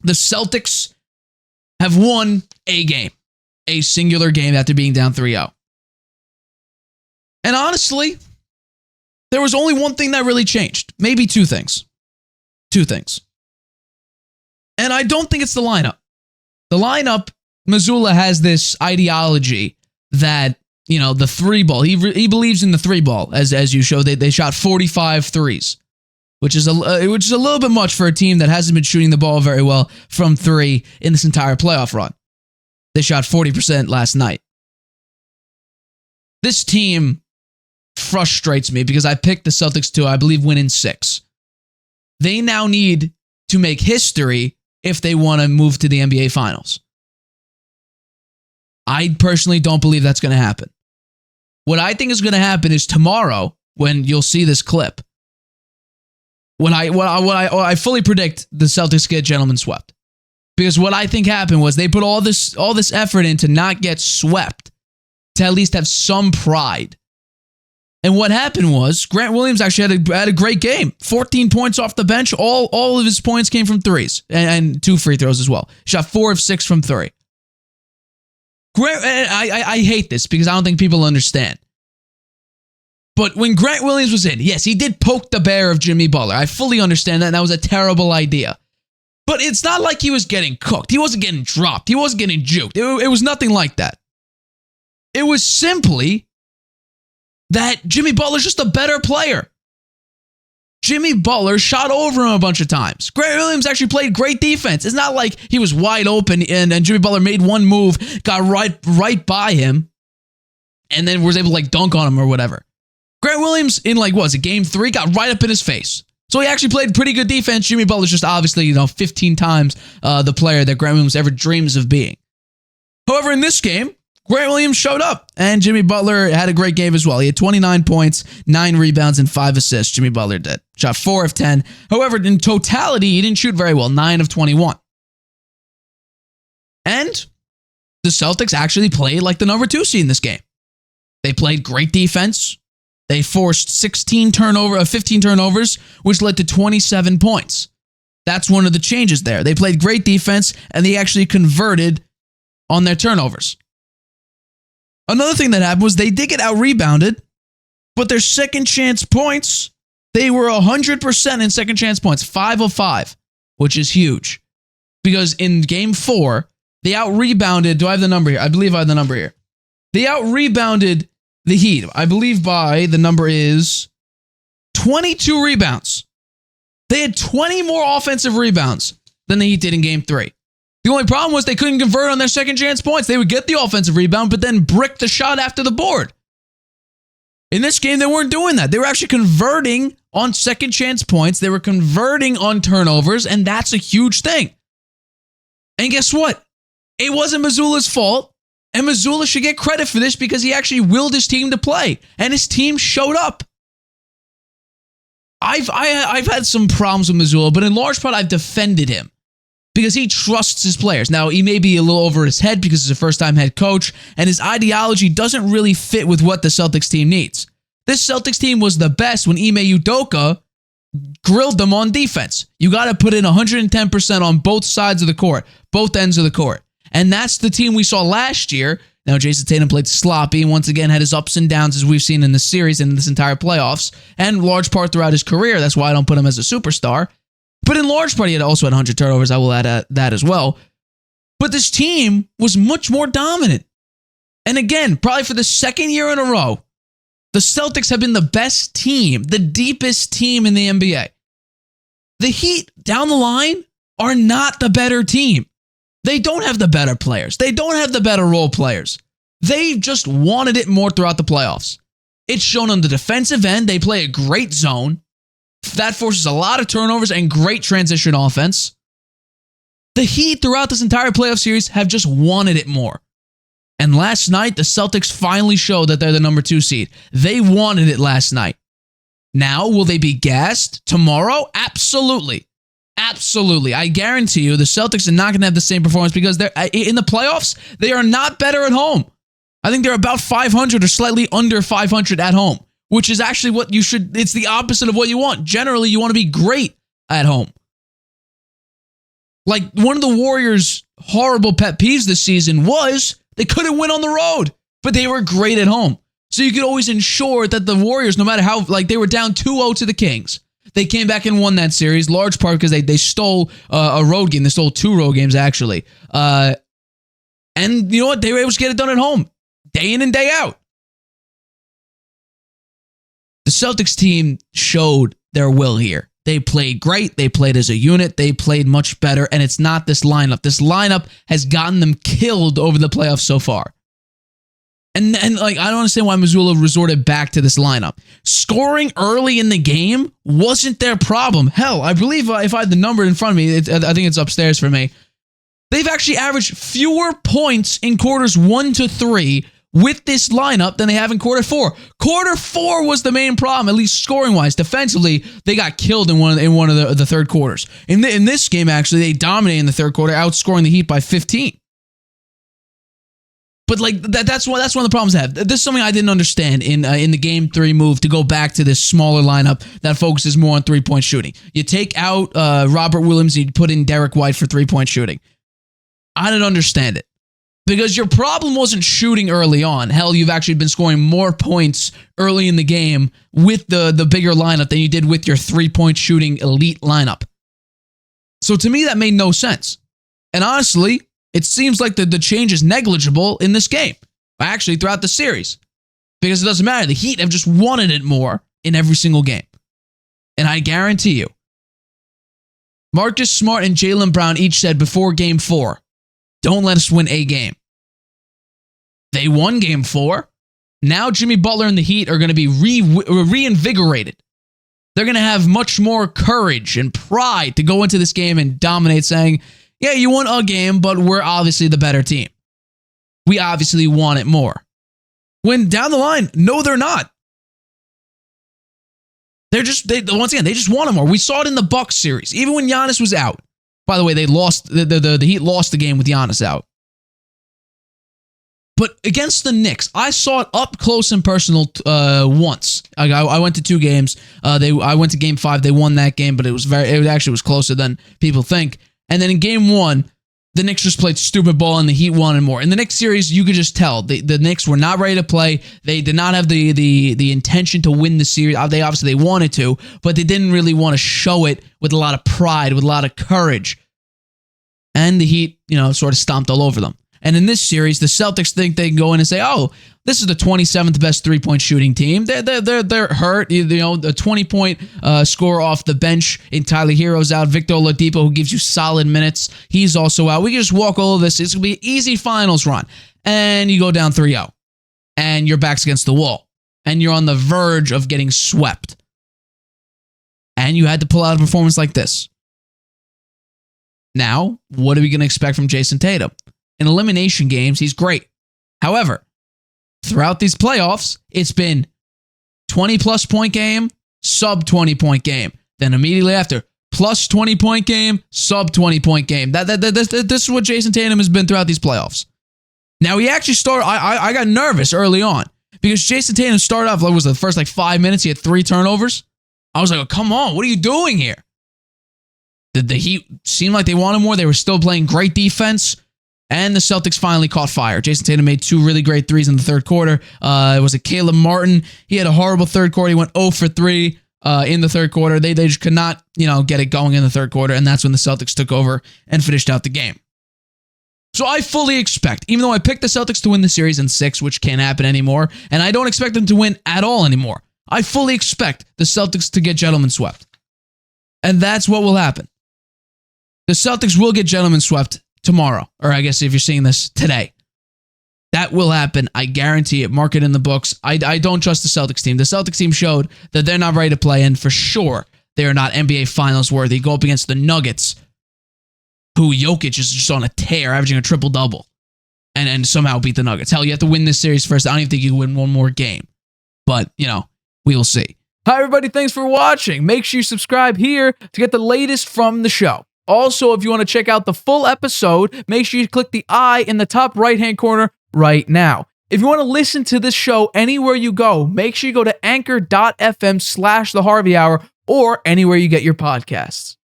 The Celtics have won a game, a singular game after being down 3-0. And honestly, there was only one thing that really changed. Maybe two things. And I don't think it's the lineup. The lineup, Mazzulla has this ideology that, you know, the three ball, he believes in the three ball, as you showed. They shot 45 threes, which is a little bit much for a team that hasn't been shooting the ball very well from three in this entire playoff run. They shot 40% last night. This team frustrates me because I picked the Celtics to, I believe, win in 6. They now need to make history if they want to move to the NBA Finals. I personally don't believe that's going to happen. What I think is going to happen is tomorrow, when you'll see this clip, I fully predict the Celtics get gentlemen swept. Because what I think happened was they put all this effort in to not get swept, to at least have some pride. And what happened was Grant Williams actually had a great game. 14 points off the bench. All of his points came from threes and 2 free throws as well. Shot 4 of 6 from 3. I hate this because I don't think people understand. But when Grant Williams was in, yes, he did poke the bear of Jimmy Butler. I fully understand that, and that was a terrible idea. But it's not like he was getting cooked. He wasn't getting dropped. He wasn't getting juked. It was nothing like that. It was simply that Jimmy Butler's just a better player. Jimmy Butler shot over him a bunch of times. Grant Williams actually played great defense. It's not like he was wide open and Jimmy Butler made one move, got right by him, and then was able to like dunk on him or whatever. Grant Williams in game 3 got right up in his face. So he actually played pretty good defense. Jimmy Butler's just obviously, 15 times the player that Grant Williams ever dreams of being. However, in this game, Grant Williams showed up, and Jimmy Butler had a great game as well. He had 29 points, 9 rebounds, and 5 assists. Jimmy Butler did. Shot 4 of 10. However, in totality, he didn't shoot very well, 9 of 21. And the Celtics actually played like the number 2 seed in this game. They played great defense. They forced 15 turnovers, which led to 27 points. That's one of the changes there. They played great defense, and they actually converted on their turnovers. Another thing that happened was they did get out-rebounded, but their second chance points, they were 100% in second chance points, 5 of 5, which is huge. Because in game 4, they out-rebounded, do I have the number here? I believe I have the number here. They out-rebounded the Heat, I believe by, the number is 22 rebounds. They had 20 more offensive rebounds than the Heat did in game 3. The only problem was they couldn't convert on their second chance points. They would get the offensive rebound, but then brick the shot after the board. In this game, they weren't doing that. They were actually converting on second chance points. They were converting on turnovers, and that's a huge thing. And guess what? It wasn't Mazzulla's fault, and Mazzulla should get credit for this because he actually willed his team to play, and his team showed up. I've had some problems with Mazzulla, but in large part, I've defended him. Because he trusts his players. Now, he may be a little over his head because he's a first-time head coach, and his ideology doesn't really fit with what the Celtics team needs. This Celtics team was the best when Ime Udoka grilled them on defense. You got to put in 110% on both sides of the court, both ends of the court. And that's the team we saw last year. Now, Jayson Tatum played sloppy and once again had his ups and downs as we've seen in this series and in this entire playoffs, and large part throughout his career. That's why I don't put him as a superstar. But in large part, he had also had 100 turnovers. I will add that as well. But this team was much more dominant. And again, probably for the second year in a row, the Celtics have been the best team, the deepest team in the NBA. The Heat, down the line, are not the better team. They don't have the better players. They don't have the better role players. They just wanted it more throughout the playoffs. It's shown on the defensive end. They play a great zone. That forces a lot of turnovers and great transition offense. The Heat throughout this entire playoff series have just wanted it more. And last night, the Celtics finally showed that they're the number 2 seed. They wanted it last night. Now, will they be gassed tomorrow? Absolutely. Absolutely. I guarantee you the Celtics are not going to have the same performance because they're in the playoffs, they are not better at home. I think they're about 500 or slightly under 500 at home. Which is actually what you should, it's the opposite of what you want. Generally, you want to be great at home. Like, one of the Warriors' horrible pet peeves this season was they couldn't win on the road, but they were great at home. So you could always ensure that the Warriors, no matter how, like, they were down 2-0 to the Kings. They came back and won that series, large part because they stole a road game. They stole 2 road games, actually. And you know what? They were able to get it done at home, day in and day out. The Celtics team showed their will here. They played great. They played as a unit. They played much better, and it's not this lineup. This lineup has gotten them killed over the playoffs so far. And like, I don't understand why Missoula resorted back to this lineup. Scoring early in the game wasn't their problem. Hell, I believe if I had the number in front of me, I think it's upstairs for me. They've actually averaged fewer points in quarters 1 to 3 with this lineup than they have in quarter 4. Quarter 4 was the main problem, at least scoring-wise. Defensively, they got killed in one of the third quarters. In this game, actually, they dominated in the third quarter, outscoring the Heat by 15. But like that's one of the problems I have. This is something I didn't understand in the Game 3 move to go back to this smaller lineup that focuses more on three-point shooting. You take out Robert Williams, you put in Derek White for three-point shooting. I didn't understand it. Because your problem wasn't shooting early on. Hell, you've actually been scoring more points early in the game with the bigger lineup than you did with your three-point shooting elite lineup. So to me, that made no sense. And honestly, it seems like the change is negligible in this game. Actually, throughout the series. Because it doesn't matter. The Heat have just wanted it more in every single game. And I guarantee you, Marcus Smart and Jaylen Brown each said before Game 4, don't let us win a game. They won Game 4. Now Jimmy Butler and the Heat are going to be reinvigorated. They're going to have much more courage and pride to go into this game and dominate, saying, yeah, you won a game, but we're obviously the better team. We obviously want it more. When down the line, no, they're not. Once again, they just want it more. We saw it in the Bucks series, even when Giannis was out. By the way, they lost. The Heat lost the game with Giannis out. But against the Knicks, I saw it up close and personal once. I went to 2 games. I went to Game 5. They won that game, but it actually was closer than people think. And then in Game 1, the Knicks just played stupid ball and the Heat wanted more. In the Knicks series, you could just tell the Knicks were not ready to play. They did not have the intention to win the series. They obviously wanted to, but they didn't really want to show it with a lot of pride, with a lot of courage. And the Heat, sort of stomped all over them. And in this series, the Celtics think they can go in and say, oh, this is the 27th best three-point shooting team. They're hurt. The 20-point score off the bench in Tyler Hero's out. Victor Oladipo, who gives you solid minutes, he's also out. We can just walk all of this. It's going to be an easy finals run. And you go down 3-0. And your back's against the wall. And you're on the verge of getting swept. And you had to pull out a performance like this. Now, what are we going to expect from Jayson Tatum? In elimination games, he's great. However, throughout these playoffs, it's been 20-plus point game, sub-20-point game. Then immediately after, plus 20-point game, sub-20-point game. This is what Jayson Tatum has been throughout these playoffs. Now, he actually started... I got nervous early on because Jayson Tatum started off, the first 5 minutes, he had 3 turnovers. I was like, oh, come on, what are you doing here? The Heat seemed like they wanted more. They were still playing great defense. And the Celtics finally caught fire. Jayson Tatum made 2 really great threes in the third quarter. It was Caleb Martin. He had a horrible third quarter. He went 0 for 3 in the third quarter. They just could not, get it going in the third quarter. And that's when the Celtics took over and finished out the game. So I fully expect, even though I picked the Celtics to win the series in 6, which can't happen anymore, and I don't expect them to win at all anymore, I fully expect the Celtics to get gentlemen swept. And that's what will happen. The Celtics will get gentlemen swept tomorrow, or I guess if you're seeing this today. That will happen. I guarantee it. Mark it in the books. I don't trust the Celtics team. The Celtics team showed that they're not ready to play, and for sure, they are not NBA Finals worthy. Go up against the Nuggets, who Jokic is just on a tear, averaging a triple-double, and somehow beat the Nuggets. Hell, you have to win this series first. I don't even think you can win one more game. But, we will see. Hi, everybody. Thanks for watching. Make sure you subscribe here to get the latest from the show. Also, if you want to check out the full episode, make sure you click the I in the top right-hand corner right now. If you want to listen to this show anywhere you go, make sure you go to anchor.fm/The Harvey Hour or anywhere you get your podcasts.